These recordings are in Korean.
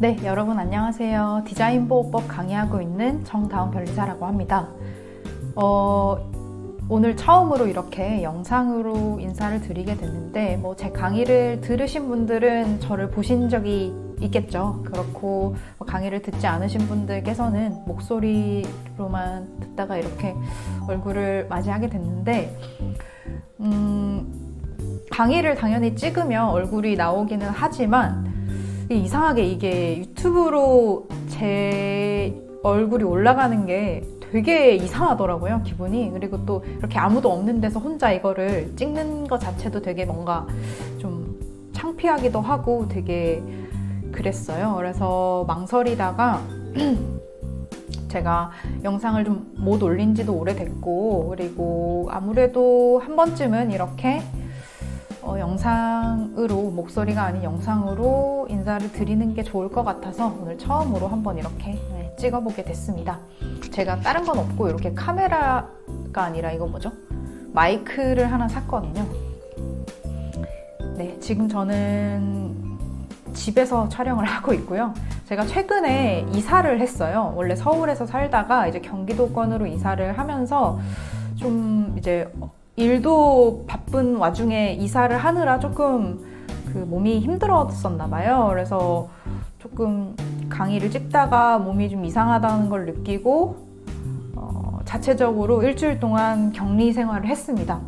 네, 여러분 안녕하세요. 디자인 보호법 강의하고 있는 정다운 변리사라고 합니다. 오늘 처음으로 이렇게 영상으로 인사를 드리게 됐는데 제 강의를 들으신 분들은 저를 보신 적이 있겠죠. 그렇고 강의를 듣지 않으신 분들께서는 목소리로만 듣다가 이렇게 얼굴을 맞이하게 됐는데 강의를 당연히 찍으면 얼굴이 나오기는 하지만 이상하게 이게 유튜브로 제 얼굴이 올라가는 게 되게 이상하더라고요, 기분이. 그리고 또 이렇게 아무도 없는 데서 혼자 이거를 찍는 것 자체도 되게 뭔가 좀 창피하기도 하고 되게 그랬어요. 그래서 망설이다가 제가 영상을 좀 못 올린 지도 오래됐고, 그리고 아무래도 한 번쯤은 이렇게 영상으로, 목소리가 아닌 영상으로 인사를 드리는 게 좋을 것 같아서 오늘 처음으로 한번 이렇게 찍어보게 됐습니다. 제가 다른 건 없고 이렇게 카메라가 아니라 이거 뭐죠? 마이크를 하나 샀거든요. 네, 지금 저는 집에서 촬영을 하고 있고요. 제가 최근에 이사를 했어요. 원래 서울에서 살다가 이제 경기도권으로 이사를 하면서 좀 이제 일도 바쁜 와중에 이사를 하느라 조금 몸이 힘들었었나 봐요. 그래서 조금 강의를 찍다가 몸이 좀 이상하다는 걸 느끼고 자체적으로 일주일 동안 격리 생활을 했습니다.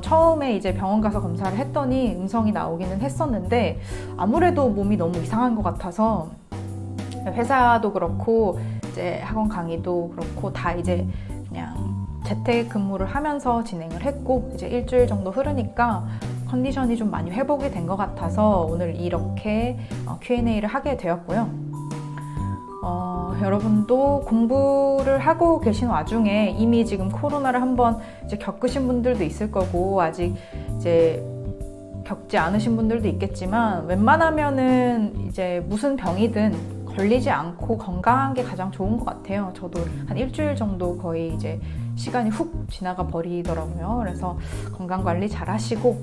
처음에 이제 병원 가서 검사를 했더니 음성이 나오기는 했었는데 아무래도 몸이 너무 이상한 것 같아서 회사도 그렇고 이제 학원 강의도 그렇고 다 이제 그냥 재택근무를 하면서 진행을 했고, 이제 일주일 정도 흐르니까 컨디션이 좀 많이 회복이 된 것 같아서 오늘 이렇게 Q&A를 하게 되었고요. 여러분도 공부를 하고 계신 와중에 이미 지금 코로나를 한번 이제 겪으신 분들도 있을 거고, 아직 이제 겪지 않으신 분들도 있겠지만, 웬만하면은 이제 무슨 병이든 걸리지 않고 건강한 게 가장 좋은 것 같아요. 저도 한 일주일 정도 거의 이제 시간이 훅 지나가 버리더라고요. 그래서 건강 관리 잘 하시고,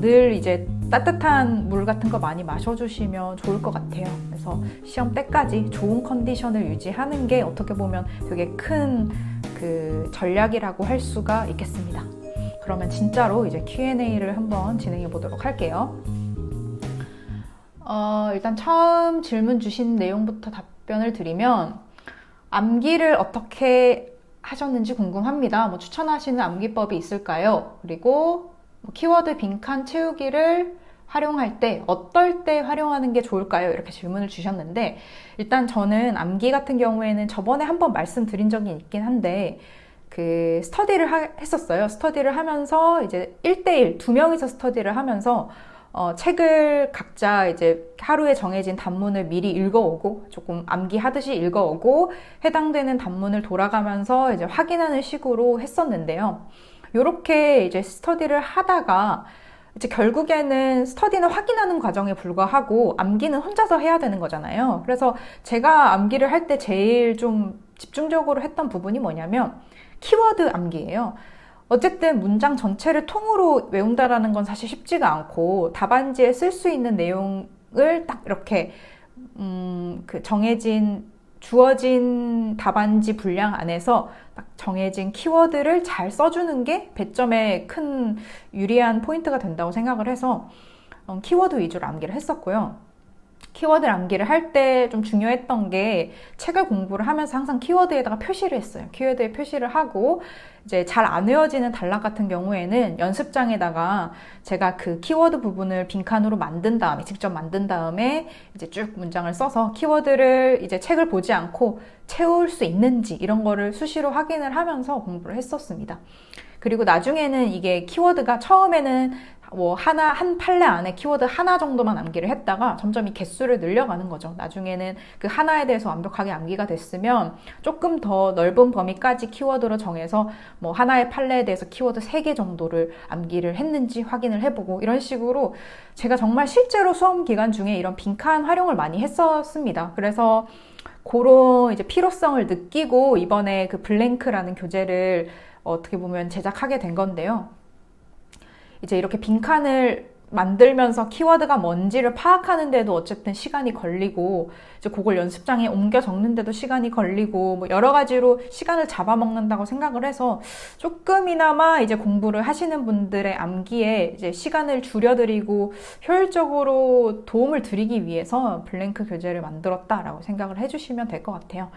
늘 이제 따뜻한 물 같은 거 많이 마셔주시면 좋을 것 같아요. 그래서 시험 때까지 좋은 컨디션을 유지하는 게 어떻게 보면 되게 큰 전략이라고 할 수가 있겠습니다. 그러면 진짜로 이제 Q&A를 한번 진행해 보도록 할게요. 일단 처음 질문 주신 내용부터 답변을 드리면, 암기를 어떻게 하셨는지 궁금합니다. 추천하시는 암기법이 있을까요? 그리고 키워드 빈칸 채우기를 활용할 때 어떨 때 활용하는 게 좋을까요? 이렇게 질문을 주셨는데, 일단 저는 암기 같은 경우에는 저번에 한번 말씀드린 적이 있긴 한데 스터디를 했었어요. 스터디를 하면서 이제 1대1 두 명이서 스터디를 하면서 책을 각자 이제 하루에 정해진 단문을 미리 읽어오고, 조금 암기하듯이 읽어오고, 해당되는 단문을 돌아가면서 이제 확인하는 식으로 했었는데요. 이렇게 이제 스터디를 하다가 이제 결국에는 스터디는 확인하는 과정에 불과하고 암기는 혼자서 해야 되는 거잖아요. 그래서 제가 암기를 할 때 제일 좀 집중적으로 했던 부분이 뭐냐면 키워드 암기예요. 어쨌든 문장 전체를 통으로 외운다라는 건 사실 쉽지가 않고, 답안지에 쓸 수 있는 내용을 딱 이렇게 주어진 답안지 분량 안에서 딱 정해진 키워드를 잘 써주는 게 배점에 큰 유리한 포인트가 된다고 생각을 해서 키워드 위주로 암기를 했었고요. 키워드 암기를 할 때 좀 중요했던 게, 책을 공부를 하면서 항상 키워드에다가 표시를 했어요. 키워드에 표시를 하고, 이제 잘 안 외워지는 단락 같은 경우에는 연습장에다가 제가 그 키워드 부분을 빈칸으로 직접 만든 다음에 이제 쭉 문장을 써서 키워드를 이제 책을 보지 않고 채울 수 있는지 이런 거를 수시로 확인을 하면서 공부를 했었습니다. 그리고 나중에는 이게 키워드가 처음에는 한 판례 안에 키워드 하나 정도만 암기를 했다가 점점 이 개수를 늘려가는 거죠. 나중에는 그 하나에 대해서 완벽하게 암기가 됐으면 조금 더 넓은 범위까지 키워드로 정해서 하나의 판례에 대해서 키워드 3개 정도를 암기를 했는지 확인을 해보고, 이런 식으로 제가 정말 실제로 수험 기간 중에 이런 빈칸 활용을 많이 했었습니다. 그래서 그런 이제 필요성을 느끼고 이번에 블랭크라는 교재를 어떻게 보면 제작하게 된 건데요. 이제 이렇게 빈칸을 만들면서 키워드가 뭔지를 파악하는데도 어쨌든 시간이 걸리고, 이제 그걸 연습장에 옮겨 적는데도 시간이 걸리고, 뭐 여러 가지로 시간을 잡아먹는다고 생각을 해서 조금이나마 이제 공부를 하시는 분들의 암기에 이제 시간을 줄여드리고 효율적으로 도움을 드리기 위해서 블랭크 교재를 만들었다라고 생각을 해주시면 될 것 같아요.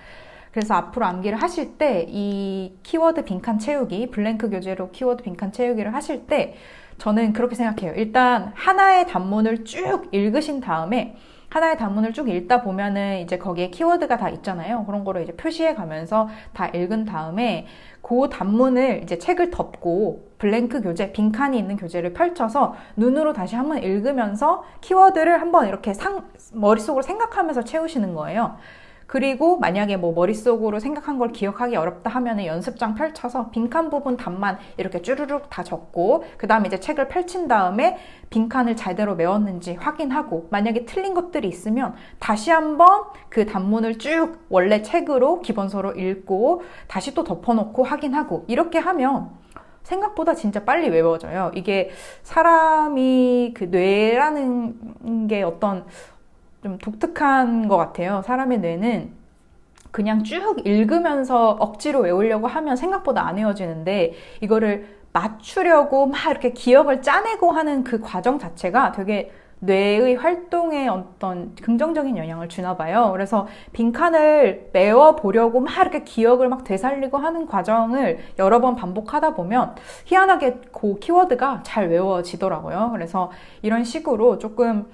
그래서 앞으로 암기를 하실 때 이 키워드 빈칸 채우기, 블랭크 교재로 키워드 빈칸 채우기를 하실 때 저는 그렇게 생각해요. 일단 하나의 단문을 쭉 읽으신 다음에, 하나의 단문을 쭉 읽다 보면은 이제 거기에 키워드가 다 있잖아요. 그런 거를 이제 표시해 가면서 다 읽은 다음에 그 단문을 이제 책을 덮고 블랭크 교재, 빈칸이 있는 교재를 펼쳐서 눈으로 다시 한번 읽으면서 키워드를 한번 이렇게 머릿속으로 생각하면서 채우시는 거예요. 그리고 만약에 뭐 머릿속으로 생각한 걸 기억하기 어렵다 하면은 연습장 펼쳐서 빈칸 부분 답만 이렇게 쭈르륵 다 적고, 그 다음에 이제 책을 펼친 다음에 빈칸을 잘대로 메웠는지 확인하고, 만약에 틀린 것들이 있으면 다시 한번 그 단문을 쭉 원래 책으로 기본서로 읽고 다시 또 덮어놓고 확인하고, 이렇게 하면 생각보다 진짜 빨리 외워져요. 이게 사람이 그 뇌라는 게 어떤 좀 독특한 것 같아요. 사람의 뇌는 그냥 쭉 읽으면서 억지로 외우려고 하면 생각보다 안 외워지는데, 이거를 맞추려고 막 이렇게 기억을 짜내고 하는 그 과정 자체가 되게 뇌의 활동에 어떤 긍정적인 영향을 주나 봐요. 그래서 빈칸을 메워보려고 막 이렇게 기억을 막 되살리고 하는 과정을 여러 번 반복하다 보면 희한하게 그 키워드가 잘 외워지더라고요. 그래서 이런 식으로 조금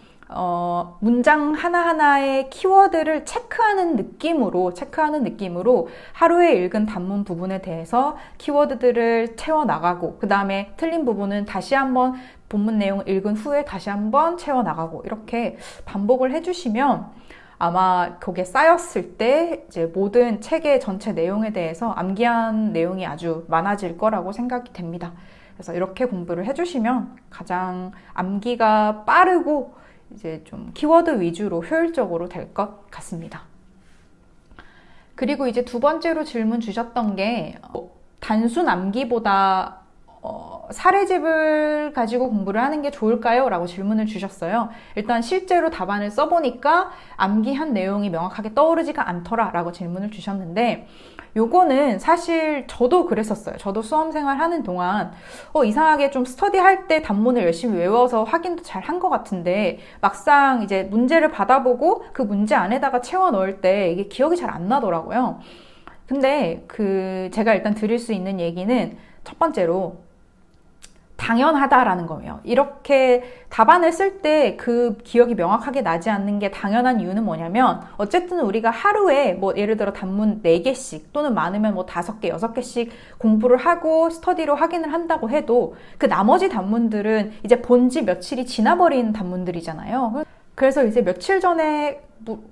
문장 하나하나의 키워드를 체크하는 느낌으로 하루에 읽은 단문 부분에 대해서 키워드들을 채워나가고, 그 다음에 틀린 부분은 다시 한번 본문 내용 읽은 후에 다시 한번 채워나가고, 이렇게 반복을 해주시면 아마 거기에 쌓였을 때 이제 모든 책의 전체 내용에 대해서 암기한 내용이 아주 많아질 거라고 생각이 됩니다. 그래서 이렇게 공부를 해주시면 가장 암기가 빠르고 이제 좀 키워드 위주로 효율적으로 될 것 같습니다. 그리고 이제 두 번째로 질문 주셨던 게 단순 암기보다 사례집을 가지고 공부를 하는 게 좋을까요? 라고 질문을 주셨어요. 일단 실제로 답안을 써보니까 암기한 내용이 명확하게 떠오르지가 않더라 라고 질문을 주셨는데, 요거는 사실 저도 그랬었어요. 저도 수험생활 하는 동안 이상하게 좀 스터디할 때 단문을 열심히 외워서 확인도 잘 한 것 같은데, 막상 이제 문제를 받아보고 그 문제 안에다가 채워 넣을 때 이게 기억이 잘 안 나더라고요. 근데 제가 일단 드릴 수 있는 얘기는 첫 번째로 당연하다라는 거예요. 이렇게 답안을 쓸 때 그 기억이 명확하게 나지 않는 게 당연한 이유는 뭐냐면, 어쨌든 우리가 하루에 뭐 예를 들어 단문 4개씩 또는 많으면 뭐 5개, 6개씩 공부를 하고 스터디로 확인을 한다고 해도 그 나머지 단문들은 이제 본지 며칠이 지나버린 단문들이잖아요. 그래서 이제 며칠 전에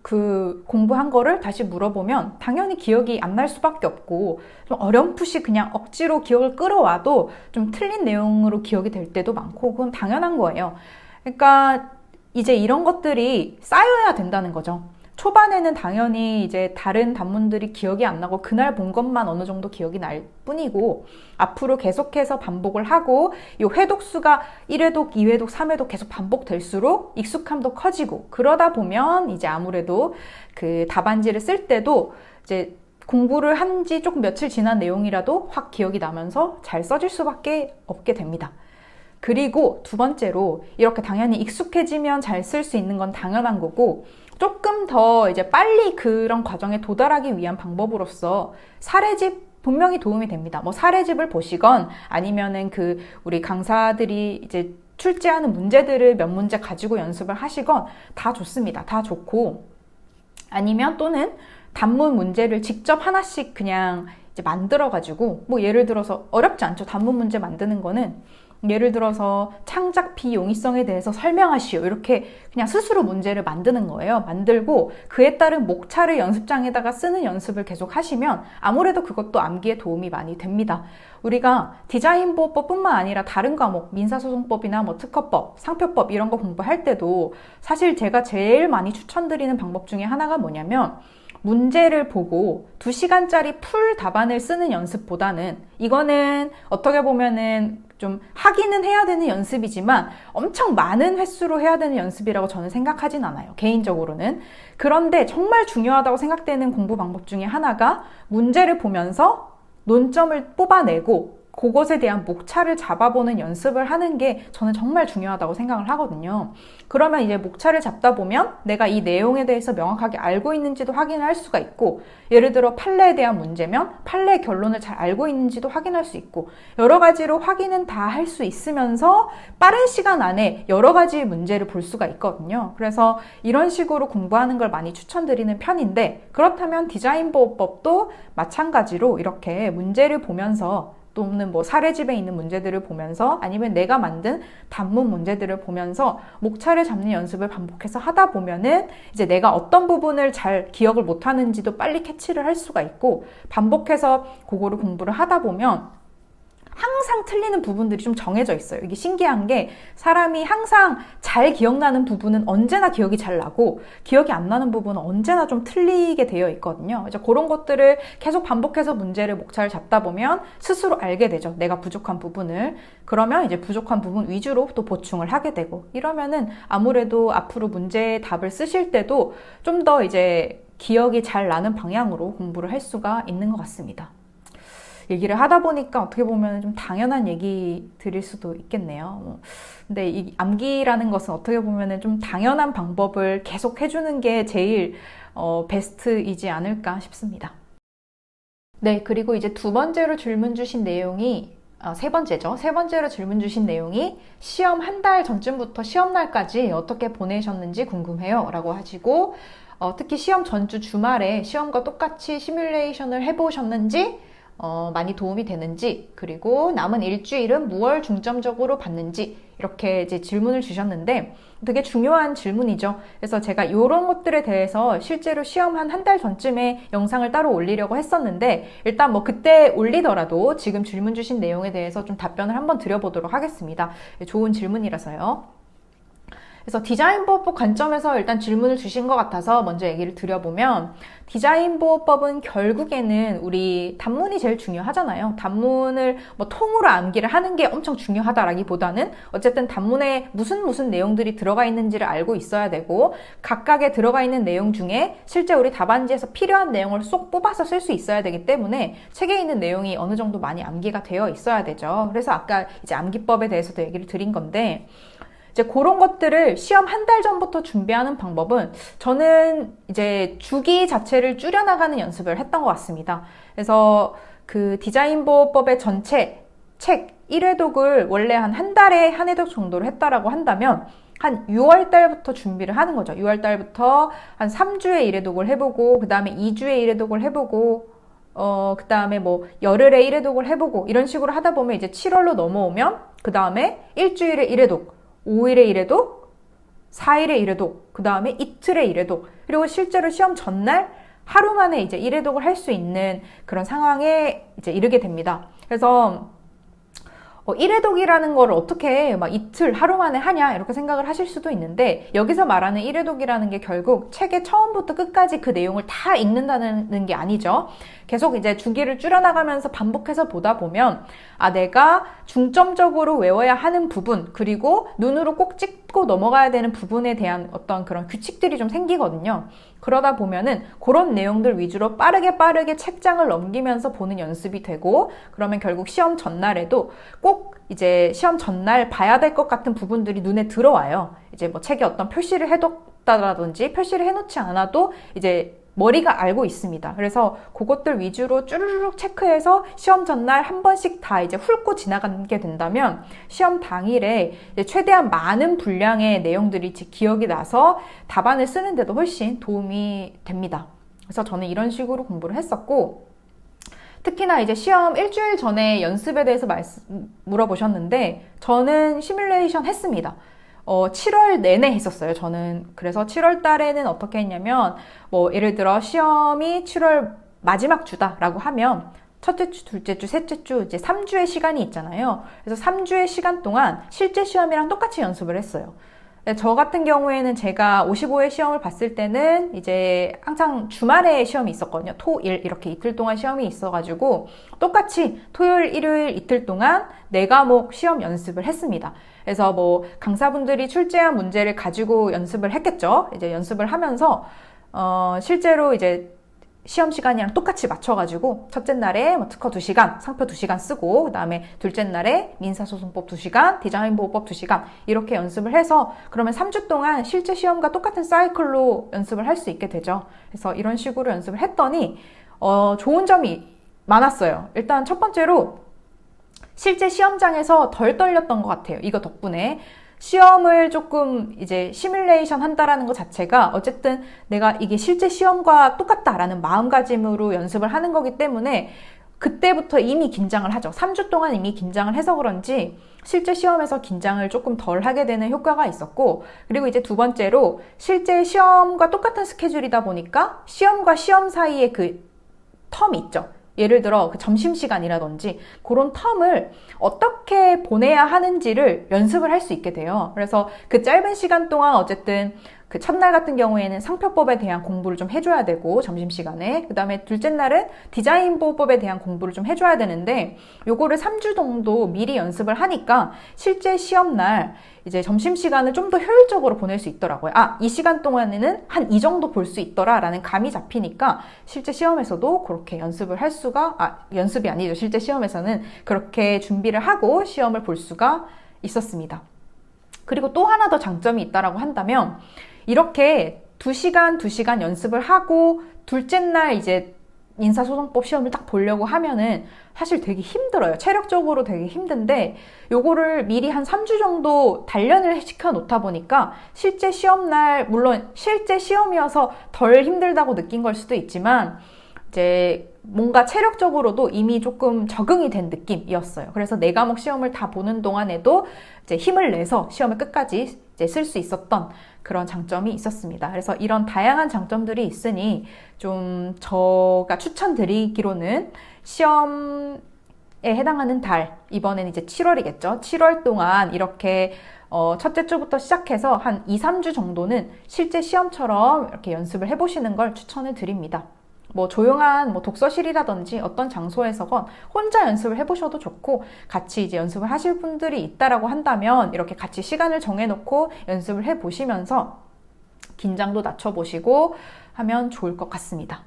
그 공부한 거를 다시 물어보면 당연히 기억이 안 날 수밖에 없고, 좀 어렴풋이 그냥 억지로 기억을 끌어와도 좀 틀린 내용으로 기억이 될 때도 많고, 그건 당연한 거예요. 그러니까 이제 이런 것들이 쌓여야 된다는 거죠. 초반에는 당연히 이제 다른 단문들이 기억이 안 나고 그날 본 것만 어느 정도 기억이 날 뿐이고, 앞으로 계속해서 반복을 하고 이 회독수가 1회독, 2회독, 3회독 계속 반복될수록 익숙함도 커지고, 그러다 보면 이제 아무래도 그 답안지를 쓸 때도 이제 공부를 한 지 조금 며칠 지난 내용이라도 확 기억이 나면서 잘 써질 수밖에 없게 됩니다. 그리고 두 번째로, 이렇게 당연히 익숙해지면 잘 쓸 수 있는 건 당연한 거고, 조금 더 이제 빨리 그런 과정에 도달하기 위한 방법으로서 사례집 분명히 도움이 됩니다. 뭐 사례집을 보시건 아니면은 우리 강사들이 이제 출제하는 문제들을 몇 문제 가지고 연습을 하시건 다 좋습니다. 다 좋고, 아니면 또는 단문 문제를 직접 하나씩 그냥 이제 만들어가지고, 뭐 예를 들어서 어렵지 않죠. 단문 문제 만드는 거는 예를 들어서 창작 비용이성에 대해서 설명하시오, 이렇게 그냥 스스로 문제를 만드는 거예요. 만들고 그에 따른 목차를 연습장에다가 쓰는 연습을 계속 하시면 아무래도 그것도 암기에 도움이 많이 됩니다. 우리가 디자인보호법뿐만 아니라 다른 과목, 민사소송법이나 뭐 특허법, 상표법 이런 거 공부할 때도 사실 제가 제일 많이 추천드리는 방법 중에 하나가 뭐냐면, 문제를 보고 2시간짜리 풀 답안을 쓰는 연습보다는, 이거는 어떻게 보면은 좀 하기는 해야 되는 연습이지만 엄청 많은 횟수로 해야 되는 연습이라고 저는 생각하진 않아요. 개인적으로는. 그런데 정말 중요하다고 생각되는 공부 방법 중에 하나가 문제를 보면서 논점을 뽑아내고 그것에 대한 목차를 잡아보는 연습을 하는 게 저는 정말 중요하다고 생각을 하거든요. 그러면 이제 목차를 잡다 보면 내가 이 내용에 대해서 명확하게 알고 있는지도 확인할 수가 있고, 예를 들어 판례에 대한 문제면 판례의 결론을 잘 알고 있는지도 확인할 수 있고, 여러 가지로 확인은 다 할 수 있으면서 빠른 시간 안에 여러 가지 문제를 볼 수가 있거든요. 그래서 이런 식으로 공부하는 걸 많이 추천드리는 편인데, 그렇다면 디자인 보호법도 마찬가지로 이렇게 문제를 보면서, 또는 뭐 사례집에 있는 문제들을 보면서, 아니면 내가 만든 단문 문제들을 보면서 목차를 잡는 연습을 반복해서 하다 보면은 이제 내가 어떤 부분을 잘 기억을 못 하는지도 빨리 캐치를 할 수가 있고, 반복해서 그거를 공부를 하다 보면 항상 틀리는 부분들이 좀 정해져 있어요. 이게 신기한 게, 사람이 항상 잘 기억나는 부분은 언제나 기억이 잘 나고, 기억이 안 나는 부분은 언제나 좀 틀리게 되어 있거든요. 이제 그런 것들을 계속 반복해서 문제를 목차를 잡다 보면 스스로 알게 되죠. 내가 부족한 부분을. 그러면 이제 부족한 부분 위주로 또 보충을 하게 되고, 이러면은 아무래도 앞으로 문제의 답을 쓰실 때도 좀 더 이제 기억이 잘 나는 방향으로 공부를 할 수가 있는 것 같습니다. 얘기를 하다 보니까 어떻게 보면 좀 당연한 얘기 드릴 수도 있겠네요. 근데 이 암기라는 것은 어떻게 보면 좀 당연한 방법을 계속 해주는 게 제일 베스트이지 않을까 싶습니다. 네, 그리고 이제 두 번째로 질문 주신 내용이 세 번째죠. 세 번째로 질문 주신 내용이 시험 한 달 전쯤부터 시험 날까지 어떻게 보내셨는지 궁금해요 라고 하시고, 특히 시험 전주 주말에 시험과 똑같이 시뮬레이션을 해보셨는지, 많이 도움이 되는지, 그리고 남은 일주일은 무엇을 중점적으로 봤는지, 이렇게 이제 질문을 주셨는데 되게 중요한 질문이죠. 그래서 제가 이런 것들에 대해서 실제로 시험 한 달 전쯤에 영상을 따로 올리려고 했었는데, 일단 뭐 그때 올리더라도 지금 질문 주신 내용에 대해서 좀 답변을 한번 드려보도록 하겠습니다. 좋은 질문이라서요. 그래서 디자인보호법 관점에서 일단 질문을 주신 것 같아서 먼저 얘기를 드려보면, 디자인보호법은 결국에는 우리 단문이 제일 중요하잖아요. 단문을 뭐 통으로 암기를 하는 게 엄청 중요하다라기보다는 어쨌든 단문에 무슨 내용들이 들어가 있는지를 알고 있어야 되고, 각각에 들어가 있는 내용 중에 실제 우리 답안지에서 필요한 내용을 쏙 뽑아서 쓸 수 있어야 되기 때문에 책에 있는 내용이 어느 정도 많이 암기가 되어 있어야 되죠. 그래서 아까 이제 암기법에 대해서도 얘기를 드린 건데, 이제 그런 것들을 시험 한 달 전부터 준비하는 방법은 저는 이제 주기 자체를 줄여나가는 연습을 했던 것 같습니다. 그래서 그 디자인보호법의 전체 책 1회독을 원래 한 달에 한 회독 정도로 했다라고 한다면 한 6월 달부터 준비를 하는 거죠. 6월 달부터 한 3주에 1회독을 해보고, 그 다음에 2주에 1회독을 해보고, 그 다음에 뭐 열흘에 1회독을 해보고, 이런 식으로 하다 보면 이제 7월로 넘어오면 그 다음에 일주일에 1회독, 5일에 1회독, 4일에 1회독, 그 다음에 이틀에 1회독, 그리고 실제로 시험 전날 하루 만에 이제 1회독을 할 수 있는 그런 상황에 이제 이르게 됩니다. 그래서 1회독이라는 걸 어떻게 막 이틀, 하루 만에 하냐 이렇게 생각을 하실 수도 있는데, 여기서 말하는 1회독이라는 게 결국 책의 처음부터 끝까지 그 내용을 다 읽는다는 게 아니죠. 계속 이제 주기를 줄여나가면서 반복해서 보다 보면, 내가 중점적으로 외워야 하는 부분, 그리고 눈으로 꼭 찍고 넘어가야 되는 부분에 대한 어떤 그런 규칙들이 좀 생기거든요. 그러다 보면은 그런 내용들 위주로 빠르게 책장을 넘기면서 보는 연습이 되고, 그러면 결국 시험 전날에도 꼭 이제 시험 전날 봐야 될 것 같은 부분들이 눈에 들어와요. 이제 뭐 책에 어떤 표시를 해뒀다든지 표시를 해놓지 않아도 이제 머리가 알고 있습니다. 그래서 그것들 위주로 쭈르륵 체크해서 시험 전날 한 번씩 다 이제 훑고 지나가게 된다면, 시험 당일에 이제 최대한 많은 분량의 내용들이 기억이 나서 답안을 쓰는데도 훨씬 도움이 됩니다. 그래서 저는 이런 식으로 공부를 했었고, 특히나 이제 시험 일주일 전에 연습에 대해서 물어보셨는데, 저는 시뮬레이션 했습니다. 7월 내내 했었어요, 저는. 그래서 7월 달에는 어떻게 했냐면, 뭐, 예를 들어, 시험이 7월 마지막 주다라고 하면, 첫째 주, 둘째 주, 셋째 주, 이제 3주의 시간이 있잖아요. 그래서 3주의 시간 동안 실제 시험이랑 똑같이 연습을 했어요. 저 같은 경우에는 제가 55회 시험을 봤을 때는 이제 항상 주말에 시험이 있었거든요. 토, 일 이렇게 이틀 동안 시험이 있어가지고 똑같이 토요일, 일요일 이틀 동안 4과목 시험 연습을 했습니다. 그래서 뭐 강사분들이 출제한 문제를 가지고 연습을 했겠죠. 이제 연습을 하면서 실제로 이제 시험 시간이랑 똑같이 맞춰가지고 첫째 날에 뭐 특허 2시간, 상표 2시간 쓰고 그 다음에 둘째 날에 민사소송법 2시간, 디자인보호법 2시간 이렇게 연습을 해서 그러면 3주 동안 실제 시험과 똑같은 사이클로 연습을 할 수 있게 되죠. 그래서 이런 식으로 연습을 했더니 좋은 점이 많았어요. 일단 첫 번째로 실제 시험장에서 덜 떨렸던 것 같아요. 이거 덕분에. 시험을 조금 이제 시뮬레이션 한다라는 것 자체가 어쨌든 내가 이게 실제 시험과 똑같다라는 마음가짐으로 연습을 하는 거기 때문에 그때부터 이미 긴장을 하죠. 3주 동안 이미 긴장을 해서 그런지 실제 시험에서 긴장을 조금 덜 하게 되는 효과가 있었고, 그리고 이제 두 번째로 실제 시험과 똑같은 스케줄이다 보니까 시험과 시험 사이에 그 텀이 있죠. 예를 들어 그 점심시간이라든지 그런 텀을 어떻게 보내야 하는지를 연습을 할 수 있게 돼요. 그래서 그 짧은 시간 동안 어쨌든 그 첫날 같은 경우에는 상표법에 대한 공부를 좀 해줘야 되고 점심시간에, 그 다음에 둘째 날은 디자인보호법에 대한 공부를 좀 해줘야 되는데 요거를 3주 정도 미리 연습을 하니까 실제 시험날 이제 점심시간을 좀 더 효율적으로 보낼 수 있더라고요. 이 시간 동안에는 한 이 정도 볼 수 있더라 라는 감이 잡히니까 실제 시험에서도 그렇게 연습을 할 수가, 연습이 아니죠. 실제 시험에서는 그렇게 준비를 하고 시험을 볼 수가 있었습니다. 그리고 또 하나 더 장점이 있다라고 한다면 이렇게 2시간 연습을 하고 둘째 날 이제 민사소송법 시험을 딱 보려고 하면은 사실 되게 힘들어요. 체력적으로 되게 힘든데 요거를 미리 한 3주 정도 단련을 시켜 놓다 보니까 실제 시험날, 물론 실제 시험이어서 덜 힘들다고 느낀 걸 수도 있지만 이제 뭔가 체력적으로도 이미 조금 적응이 된 느낌이었어요. 그래서 4과목 시험을 다 보는 동안에도 이제 힘을 내서 시험을 끝까지 이제 쓸 수 있었던 그런 장점이 있었습니다. 그래서 이런 다양한 장점들이 있으니 좀 제가 추천드리기로는 시험에 해당하는 달, 이번엔 이제 7월이겠죠. 7월 동안 이렇게 첫째 주부터 시작해서 한 2, 3주 정도는 실제 시험처럼 이렇게 연습을 해보시는 걸 추천을 드립니다. 뭐 조용한 뭐 독서실이라든지 어떤 장소에서건 혼자 연습을 해보셔도 좋고, 같이 이제 연습을 하실 분들이 있다라고 한다면 이렇게 같이 시간을 정해놓고 연습을 해보시면서 긴장도 낮춰보시고 하면 좋을 것 같습니다.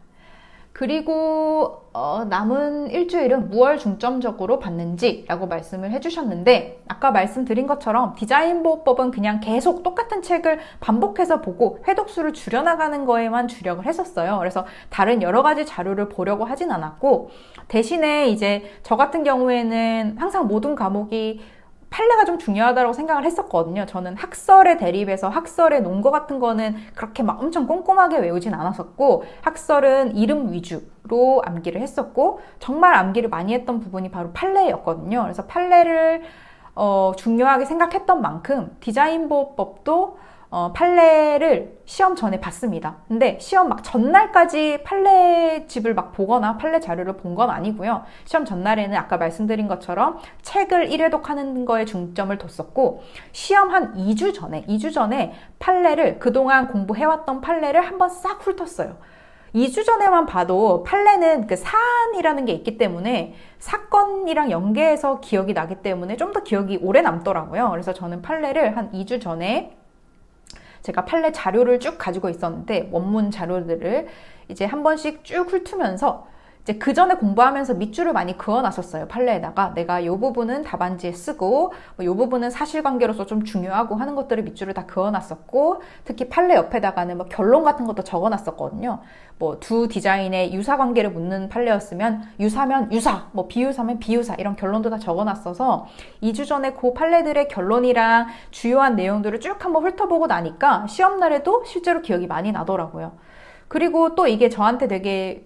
그리고 남은 일주일은 무얼 중점적으로 받는지라고 말씀을 해주셨는데, 아까 말씀드린 것처럼 디자인보호법은 그냥 계속 똑같은 책을 반복해서 보고 회독수를 줄여나가는 거에만 주력을 했었어요. 그래서 다른 여러 가지 자료를 보려고 하진 않았고, 대신에 이제 저 같은 경우에는 항상 모든 과목이 판례가 좀 중요하다고 생각을 했었거든요. 저는 학설에 대립해서 학설의 논거 같은 거는 그렇게 막 엄청 꼼꼼하게 외우진 않았었고, 학설은 이름 위주로 암기를 했었고, 정말 암기를 많이 했던 부분이 바로 판례였거든요. 그래서 판례를 중요하게 생각했던 만큼 디자인보호법도 판례를 시험 전에 봤습니다. 근데 시험 막 전날까지 판례집을 막 보거나 판례 자료를 본 건 아니고요. 시험 전날에는 아까 말씀드린 것처럼 책을 1회독하는 거에 중점을 뒀었고, 시험 한 2주 전에 판례를, 그동안 공부해왔던 판례를 한번 싹 훑었어요. 2주 전에만 봐도 판례는 그 사안이라는 게 있기 때문에 사건이랑 연계해서 기억이 나기 때문에 좀 더 기억이 오래 남더라고요. 그래서 저는 판례를 한 2주 전에 제가 판례 자료를 쭉 가지고 있었는데, 원문 자료들을 이제 한 번씩 쭉 훑으면서 이제 그 전에 공부하면서 밑줄을 많이 그어놨었어요. 판례에다가 내가 이 부분은 답안지에 쓰고 이 부분은 사실관계로서 좀 중요하고 하는 것들을 밑줄을 다 그어놨었고, 특히 판례 옆에다가는 뭐 결론 같은 것도 적어놨었거든요. 뭐 두 디자인의 유사관계를 묻는 판례였으면 유사면 유사, 뭐 비유사면 비유사, 이런 결론도 다 적어놨어서 2주 전에 그 판례들의 결론이랑 주요한 내용들을 쭉 한번 훑어보고 나니까 시험날에도 실제로 기억이 많이 나더라고요. 그리고 또 이게 저한테 되게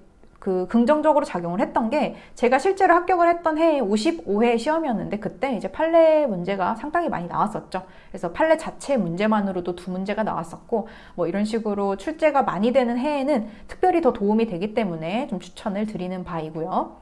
긍정적으로 작용을 했던 게, 제가 실제로 합격을 했던 해에 55회 시험이었는데 그때 이제 판례 문제가 상당히 많이 나왔었죠. 그래서 판례 자체 문제만으로도 2문제가 나왔었고, 뭐 이런 식으로 출제가 많이 되는 해에는 특별히 더 도움이 되기 때문에 좀 추천을 드리는 바이고요.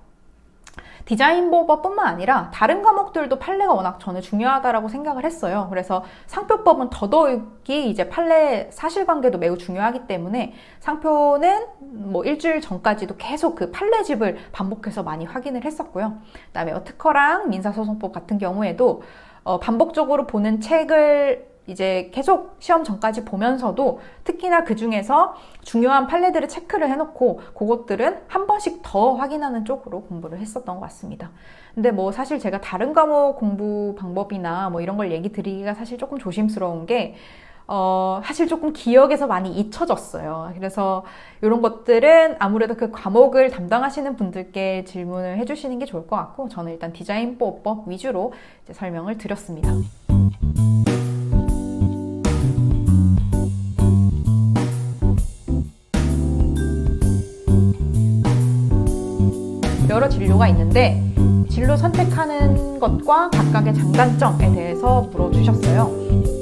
디자인보법뿐만 아니라 다른 과목들도 판례가 워낙 저는 중요하다라고 생각을 했어요. 그래서 상표법은 더더욱이 이제 판례 사실관계도 매우 중요하기 때문에 상표는 뭐 일주일 전까지도 계속 그 판례집을 반복해서 많이 확인을 했었고요. 그다음에 특허랑 민사소송법 같은 경우에도 반복적으로 보는 책을 이제 계속 시험 전까지 보면서도 특히나 그 중에서 중요한 판례들을 체크를 해놓고 그것들은 한 번씩 더 확인하는 쪽으로 공부를 했었던 것 같습니다. 근데 뭐 사실 제가 다른 과목 공부 방법이나 뭐 이런 걸 얘기 드리기가 사실 조금 조심스러운 게 사실 조금 기억에서 많이 잊혀졌어요. 그래서 이런 것들은 아무래도 그 과목을 담당하시는 분들께 질문을 해주시는 게 좋을 것 같고 저는 일단 디자인보호법 위주로 이제 설명을 드렸습니다. 여러 진로가 있는데 진로 선택하는 것과 각각의 장단점에 대해서 물어주셨어요.